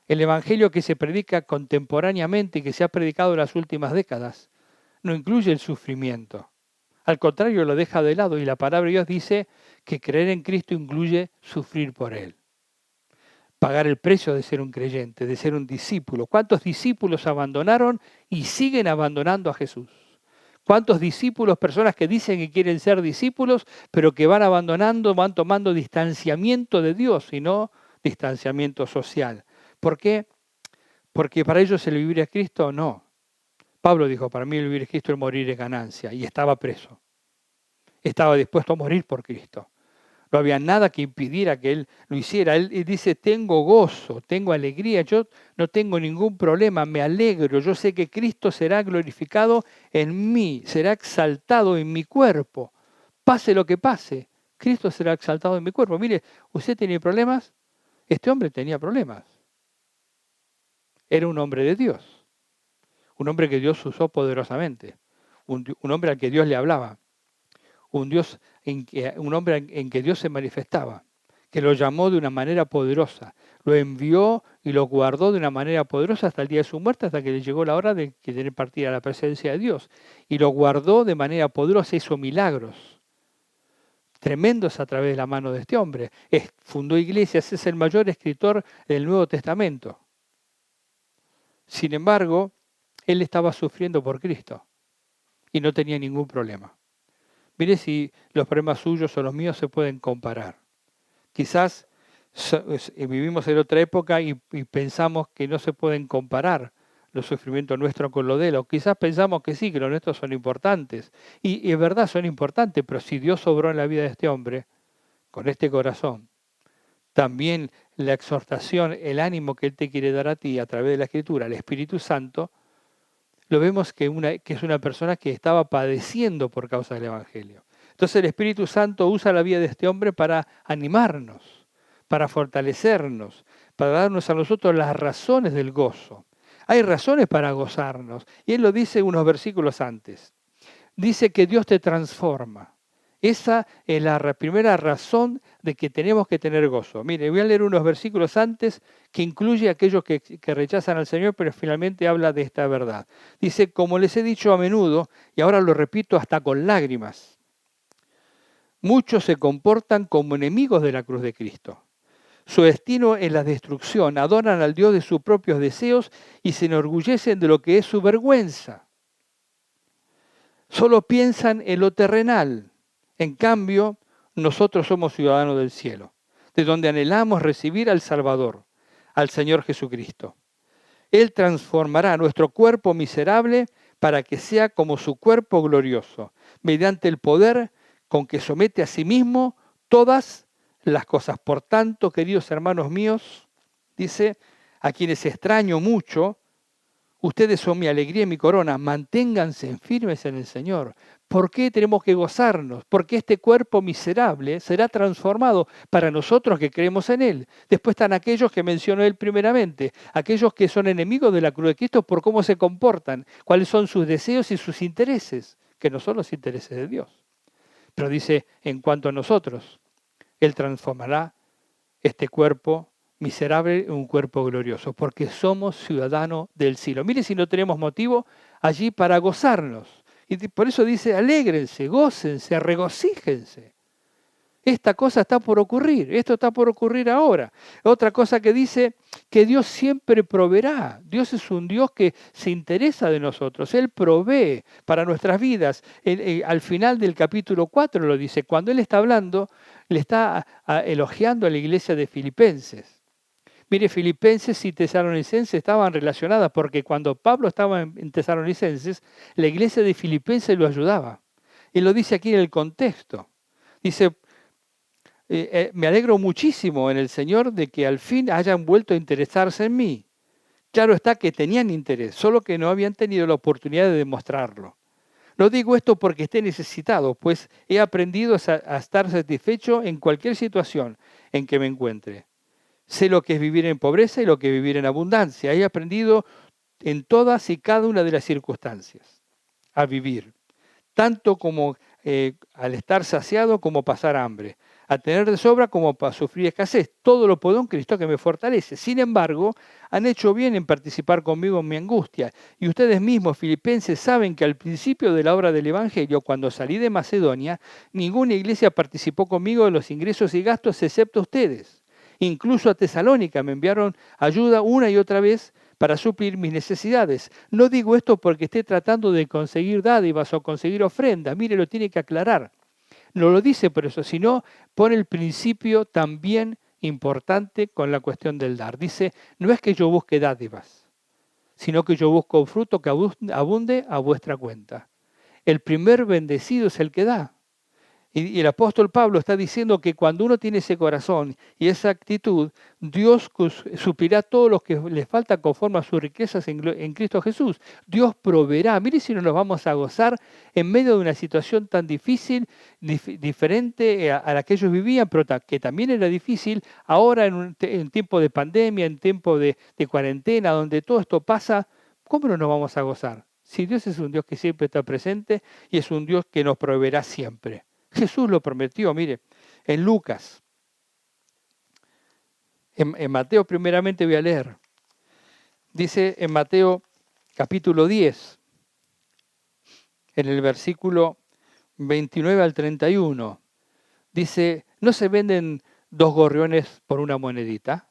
El evangelio que se predica contemporáneamente y que se ha predicado en las últimas décadas no incluye el sufrimiento. Al contrario, lo deja de lado y la palabra de Dios dice que creer en Cristo incluye sufrir por Él. Pagar el precio de ser un creyente, de ser un discípulo. ¿Cuántos discípulos abandonaron y siguen abandonando a Jesús? ¿Cuántos discípulos, personas que dicen que quieren ser discípulos, pero que van abandonando, van tomando distanciamiento de Dios y no distanciamiento social? ¿Por qué? Porque para ellos el vivir es Cristo, no. Pablo dijo, para mí el vivir es Cristo, el morir es ganancia, y estaba preso. Estaba dispuesto a morir por Cristo. No había nada que impidiera que él lo hiciera. Él dice, tengo gozo, tengo alegría, yo no tengo ningún problema, me alegro. Yo sé que Cristo será glorificado en mí, será exaltado en mi cuerpo. Pase lo que pase, Cristo será exaltado en mi cuerpo. Mire, ¿usted tiene problemas? Este hombre tenía problemas. Era un hombre de Dios. Un hombre que Dios usó poderosamente. Un hombre al que Dios le hablaba. Un hombre en que Dios se manifestaba, que lo llamó de una manera poderosa, lo envió y lo guardó de una manera poderosa hasta el día de su muerte, hasta que le llegó la hora de que tener partida a la presencia de Dios. Y lo guardó de manera poderosa, hizo milagros tremendos a través de la mano de este hombre. Fundó iglesias, es el mayor escritor del Nuevo Testamento. Sin embargo, él estaba sufriendo por Cristo y no tenía ningún problema. Mire si los problemas suyos o los míos se pueden comparar. Quizás vivimos en otra época y pensamos que no se pueden comparar los sufrimientos nuestros con los de él. O quizás pensamos que sí, que los nuestros son importantes. Y es verdad, son importantes, pero si Dios obró en la vida de este hombre, con este corazón, también la exhortación, el ánimo que Él te quiere dar a ti a través de la Escritura, el Espíritu Santo, lo vemos que es una persona que estaba padeciendo por causa del Evangelio. Entonces el Espíritu Santo usa la vida de este hombre para animarnos, para fortalecernos, para darnos a nosotros las razones del gozo. Hay razones para gozarnos. Y Él lo dice unos versículos antes. Dice que Dios te transforma. Esa es la primera razón de que tenemos que tener gozo. Mire, voy a leer unos versículos antes que incluye a aquellos que rechazan al Señor, pero finalmente habla de esta verdad. Dice, como les he dicho a menudo, y ahora lo repito hasta con lágrimas, muchos se comportan como enemigos de la cruz de Cristo. Su destino es la destrucción, adoran al Dios de sus propios deseos y se enorgullecen de lo que es su vergüenza. Solo piensan en lo terrenal. En cambio, nosotros somos ciudadanos del cielo, de donde anhelamos recibir al Salvador, al Señor Jesucristo. Él transformará nuestro cuerpo miserable para que sea como su cuerpo glorioso, mediante el poder con que somete a sí mismo todas las cosas. Por tanto, queridos hermanos míos, dice, a quienes extraño mucho, ustedes son mi alegría y mi corona, manténganse firmes en el Señor. ¿Por qué tenemos que gozarnos? Porque este cuerpo miserable será transformado para nosotros que creemos en Él. Después están aquellos que mencionó Él primeramente, aquellos que son enemigos de la cruz de Cristo por cómo se comportan, cuáles son sus deseos y sus intereses, que no son los intereses de Dios. Pero dice, en cuanto a nosotros, Él transformará este cuerpo miserable en un cuerpo glorioso, porque somos ciudadanos del cielo. Mire si no tenemos motivo allí para gozarnos. Y por eso dice, alégrense, gócense, regocíjense. Esta cosa está por ocurrir, esto está por ocurrir ahora. Otra cosa que dice, que Dios siempre proveerá. Dios es un Dios que se interesa de nosotros, Él provee para nuestras vidas. Al final del capítulo 4 lo dice, cuando Él está hablando, le está elogiando a la iglesia de Filipenses. Mire, Filipenses y Tesalonicenses estaban relacionadas porque cuando Pablo estaba en Tesalonicenses, la iglesia de Filipenses lo ayudaba. Y lo dice aquí en el contexto. Dice, me alegro muchísimo en el Señor de que al fin hayan vuelto a interesarse en mí. Claro está que tenían interés, solo que no habían tenido la oportunidad de demostrarlo. No digo esto porque esté necesitado, pues he aprendido a estar satisfecho en cualquier situación en que me encuentre. Sé lo que es vivir en pobreza y lo que es vivir en abundancia. He aprendido en todas y cada una de las circunstancias a vivir, tanto como al estar saciado como pasar hambre, a tener de sobra como para sufrir escasez. Todo lo puedo en Cristo que me fortalece. Sin embargo, han hecho bien en participar conmigo en mi angustia. Y ustedes mismos, filipenses, saben que al principio de la obra del Evangelio, cuando salí de Macedonia, ninguna iglesia participó conmigo de los ingresos y gastos excepto ustedes. Incluso a Tesalónica me enviaron ayuda una y otra vez para suplir mis necesidades. No digo esto porque esté tratando de conseguir dádivas o conseguir ofrendas. Mire, lo tiene que aclarar. No lo dice por eso, sino pone el principio también importante con la cuestión del dar. Dice, no es que yo busque dádivas, sino que yo busco un fruto que abunde a vuestra cuenta. El primer bendecido es el que da. Y el apóstol Pablo está diciendo que cuando uno tiene ese corazón y esa actitud, Dios suplirá todo lo que le falta conforme a sus riquezas en Cristo Jesús. Dios proveerá. Mire si no nos vamos a gozar en medio de una situación tan difícil, diferente a la que ellos vivían, pero que también era difícil, ahora en tiempo de pandemia, en tiempo de cuarentena, donde todo esto pasa, ¿cómo no nos vamos a gozar? Si Dios es un Dios que siempre está presente y es un Dios que nos proveerá siempre. Jesús lo prometió, mire, en Lucas. En Mateo primeramente voy a leer. Dice en Mateo capítulo 10, en el versículo 29 al 31, dice, ¿no se venden 2 gorriones por una monedita?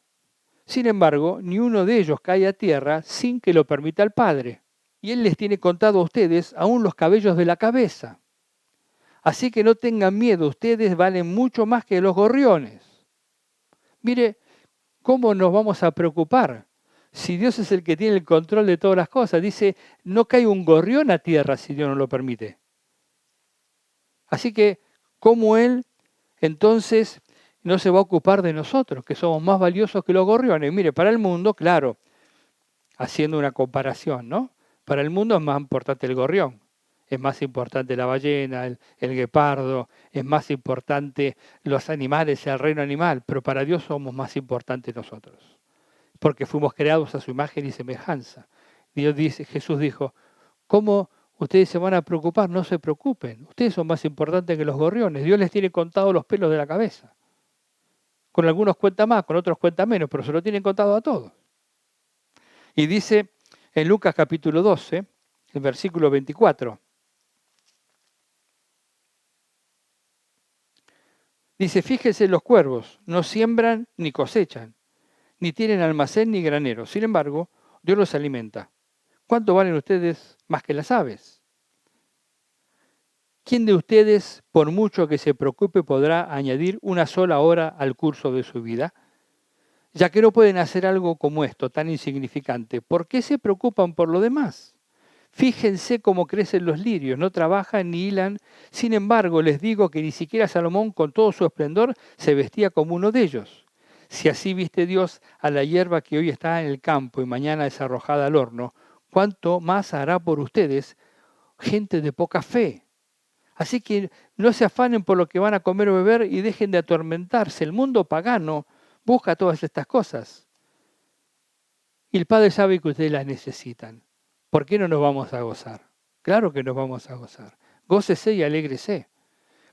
Sin embargo, ni uno de ellos cae a tierra sin que lo permita el Padre. Y Él les tiene contado a ustedes aún los cabellos de la cabeza. Así que no tengan miedo, ustedes valen mucho más que los gorriones. Mire, ¿cómo nos vamos a preocupar? Si Dios es el que tiene el control de todas las cosas, dice, no cae un gorrión a tierra si Dios no lo permite. Así que, ¿cómo Él entonces no se va a ocupar de nosotros, que somos más valiosos que los gorriones? Mire, para el mundo, claro, haciendo una comparación, ¿no? Para el mundo es más importante el gorrión. Es más importante la ballena, el guepardo, es más importante los animales, el reino animal, pero para Dios somos más importantes nosotros, porque fuimos creados a su imagen y semejanza. Jesús dijo, ¿cómo ustedes se van a preocupar? No se preocupen, ustedes son más importantes que los gorriones, Dios les tiene contado los pelos de la cabeza. Con algunos cuenta más, con otros cuenta menos, pero se lo tienen contado a todos. Y dice en Lucas capítulo 12, el versículo 24, dice, fíjense los cuervos, no siembran ni cosechan, ni tienen almacén ni granero. Sin embargo, Dios los alimenta. ¿Cuánto valen ustedes más que las aves? ¿Quién de ustedes, por mucho que se preocupe, podrá añadir una sola hora al curso de su vida? Ya que no pueden hacer algo como esto, tan insignificante, ¿por qué se preocupan por lo demás? Fíjense cómo crecen los lirios, no trabajan ni hilan. Sin embargo, les digo que ni siquiera Salomón, con todo su esplendor, se vestía como uno de ellos. Si así viste Dios a la hierba que hoy está en el campo y mañana es arrojada al horno, ¿cuánto más hará por ustedes, gente de poca fe? Así que no se afanen por lo que van a comer o beber y dejen de atormentarse. El mundo pagano busca todas estas cosas. Y el Padre sabe que ustedes las necesitan. ¿Por qué no nos vamos a gozar? Claro que nos vamos a gozar. Gócese y alégrese.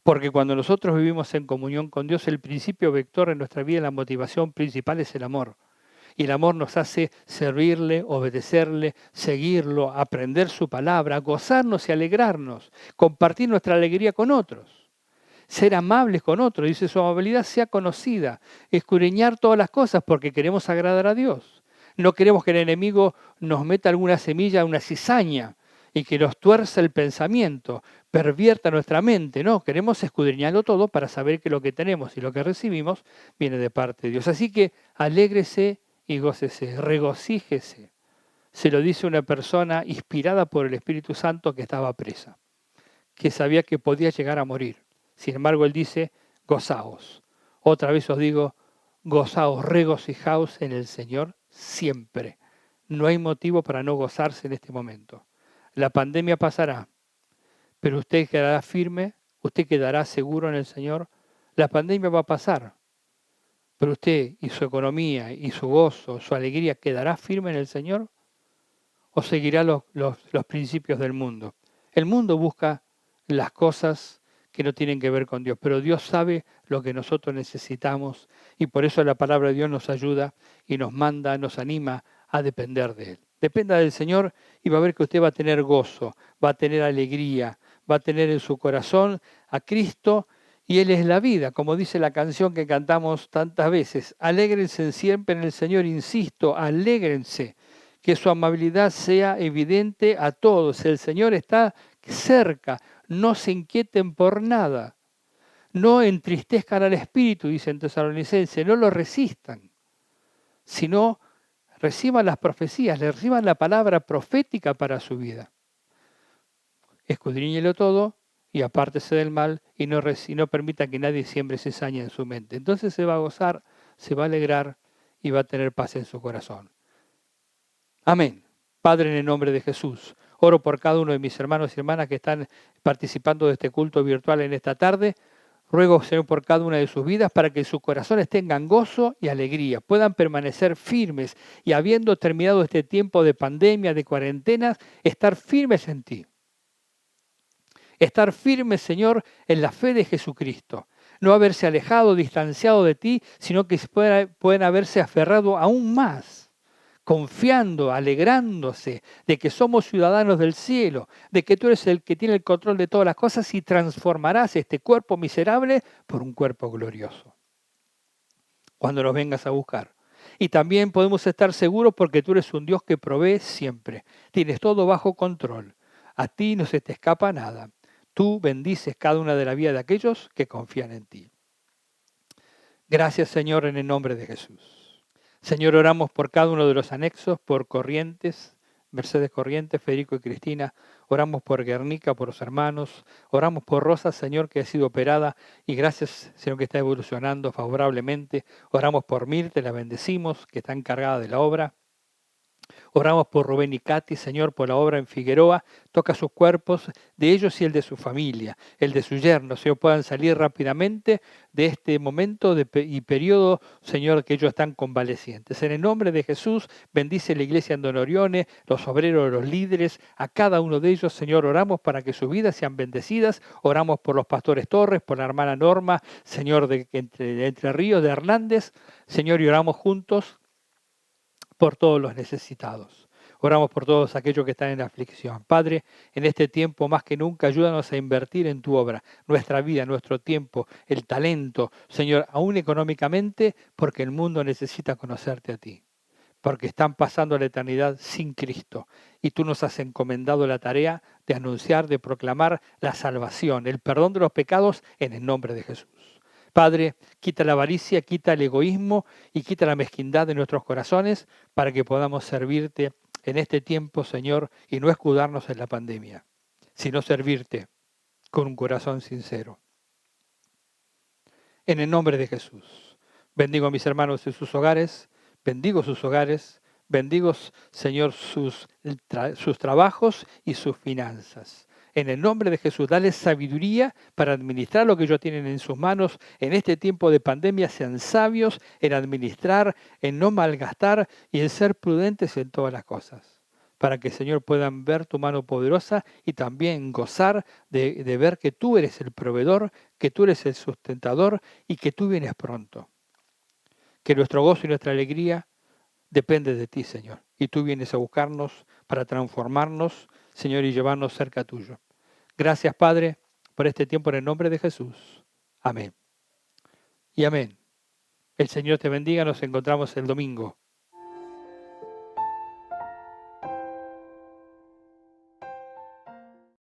Porque cuando nosotros vivimos en comunión con Dios, el principio vector en nuestra vida, la motivación principal es el amor. Y el amor nos hace servirle, obedecerle, seguirlo, aprender su palabra, gozarnos y alegrarnos, compartir nuestra alegría con otros, ser amables con otros. Dice, su amabilidad sea conocida, escudriñar todas las cosas porque queremos agradar a Dios. No queremos que el enemigo nos meta alguna semilla, una cizaña, y que nos tuerza el pensamiento, pervierta nuestra mente. No, queremos escudriñarlo todo para saber que lo que tenemos y lo que recibimos viene de parte de Dios. Así que alégrese y gócese, regocíjese. Se lo dice una persona inspirada por el Espíritu Santo que estaba presa, que sabía que podía llegar a morir. Sin embargo, él dice, gozaos. Otra vez os digo, gozaos, regocijaos en el Señor siempre. No hay motivo para no gozarse en este momento. La pandemia pasará, pero usted quedará firme, usted quedará seguro en el Señor. La pandemia va a pasar, pero usted y su economía y su gozo, su alegría, ¿quedará firme en el Señor? ¿O seguirá los principios del mundo? El mundo busca las cosas que no tienen que ver con Dios, pero Dios sabe lo que nosotros necesitamos y por eso la palabra de Dios nos ayuda y nos manda, nos anima a depender de Él. Dependa del Señor y va a ver que usted va a tener gozo, va a tener alegría, va a tener en su corazón a Cristo y Él es la vida, como dice la canción que cantamos tantas veces. Alégrense siempre en el Señor, insisto, alégrense, que su amabilidad sea evidente a todos. El Señor está cerca, no se inquieten por nada, no entristezcan al Espíritu, dice en Tesalonicenses, no lo resistan, sino reciban las profecías, le reciban la palabra profética para su vida. Escudriñelo todo y apártese del mal y no permita que nadie siembre cizaña en su mente. Entonces se va a gozar, se va a alegrar y va a tener paz en su corazón. Amén. Padre, en el nombre de Jesús, oro por cada uno de mis hermanos y hermanas que están participando de este culto virtual en esta tarde. Ruego, Señor, por cada una de sus vidas para que sus corazones tengan gozo y alegría, puedan permanecer firmes y habiendo terminado este tiempo de pandemia, de cuarentenas, estar firmes en ti. Estar firmes, Señor, en la fe de Jesucristo. No haberse alejado, distanciado de ti, sino que pueden haberse aferrado aún más, confiando, alegrándose de que somos ciudadanos del cielo, de que tú eres el que tiene el control de todas las cosas y transformarás este cuerpo miserable por un cuerpo glorioso cuando nos vengas a buscar. Y también podemos estar seguros porque tú eres un Dios que provee siempre. Tienes todo bajo control. A ti no se te escapa nada. Tú bendices cada una de la vida de aquellos que confían en ti. Gracias, Señor, en el nombre de Jesús. Señor, oramos por cada uno de los anexos, por Corrientes, Mercedes Corrientes, Federico y Cristina. Oramos por Guernica, por los hermanos. Oramos por Rosa, Señor, que ha sido operada y gracias, Señor, que está evolucionando favorablemente. Oramos por Mirte, la bendecimos, que está encargada de la obra. Oramos por Rubén y Katy, Señor, por la obra en Figueroa. Toca sus cuerpos, de ellos y el de su familia, el de su yerno, Señor, puedan salir rápidamente de este momento y periodo, Señor, que ellos están convalecientes. En el nombre de Jesús, bendice la iglesia en Don Orione, los obreros, los líderes, a cada uno de ellos, Señor, oramos para que sus vidas sean bendecidas. Oramos por los pastores Torres, por la hermana Norma, Señor, de Entre Ríos, de Hernández, Señor, y oramos juntos por todos los necesitados. Oramos por todos aquellos que están en aflicción. Padre, en este tiempo más que nunca, ayúdanos a invertir en tu obra, nuestra vida, nuestro tiempo, el talento, Señor, aún económicamente, porque el mundo necesita conocerte a ti, porque están pasando la eternidad sin Cristo. Y tú nos has encomendado la tarea de anunciar, de proclamar la salvación, el perdón de los pecados en el nombre de Jesús. Padre, quita la avaricia, quita el egoísmo y quita la mezquindad de nuestros corazones para que podamos servirte en este tiempo, Señor, y no escudarnos en la pandemia, sino servirte con un corazón sincero. En el nombre de Jesús, bendigo a mis hermanos en sus hogares, bendigo sus hogares, bendigo, Señor, sus trabajos y sus finanzas. En el nombre de Jesús, dale sabiduría para administrar lo que ellos tienen en sus manos. En este tiempo de pandemia, sean sabios en administrar, en no malgastar y en ser prudentes en todas las cosas. Para que, Señor, puedan ver tu mano poderosa y también gozar de ver que tú eres el proveedor, que tú eres el sustentador y que tú vienes pronto. Que nuestro gozo y nuestra alegría depende de ti, Señor. Y tú vienes a buscarnos para transformarnos, Señor, y llevarnos cerca tuyo. Gracias, Padre, por este tiempo en el nombre de Jesús. Amén. Y amén. El Señor te bendiga. Nos encontramos el domingo.